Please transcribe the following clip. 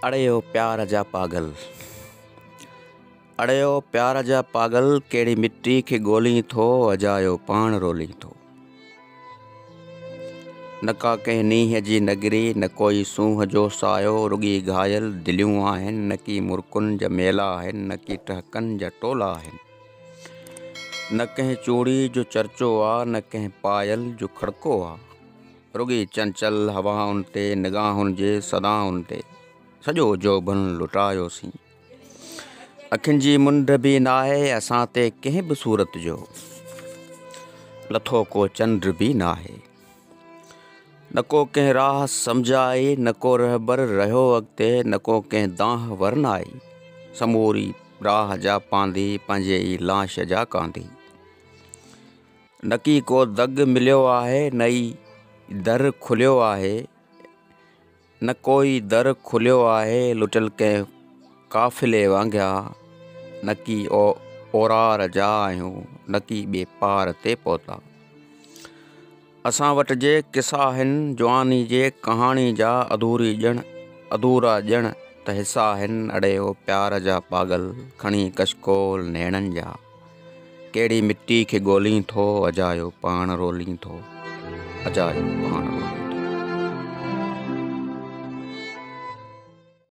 अड़ियो प्यार जा पागल। अड़ियो प्यार जा पागल, कहिड़ी मिट्टी खे ॻोल्हीं थो, अजायो पाण रोली थो। न का कंहिं नींहं जी नगरी, न कोई सूंहं जो सायो, रुॻी घायल दिलियूं आहिनि, न की मुर्कुनि जा मेला आहिनि, न की टहकनि जा टोला आहिनि। न कंहिं चूड़ी जो चर्चो आहे, न कंहिं पायल जो खड़को आहे। रुॻी चंचल हवाउनि ते, निगाहुनि जे सदाउनि ते सॼो जोबन लुटायोसीं। अखियुनि जी मुंड बि नाहे असां ते कंहिं बि सूरत जो, लथो को चंड बि नाहे। न को कंहिं राह सम्झाई, न को रहबर रहियो अॻिते, न को कंहिं दांह वरन आई। समूरी राह जा पांदी, पंहिंजे ई लाश जा कांदी। न की को दग मिलियो आहे, न ई दर खुलियो आहे, न कोई दर खुलियो आहे, लुटियल कंहिं काफ़िले वांगिया। न की ओरार जा आहियूं, न की ॿिए पार ते पहुता। असां वटि जे किसा आहिनि जवानी जे कहाणी जा, अधूरा ॼण त हिसा आहिनि। अड़ियो प्यार जा पागल, खणी कशकोल नेणनि जा, कहिड़ी मिट्टी खे ॻोल्हीं थो, अजायो पाण रोली थो, अजायो पाण रोली।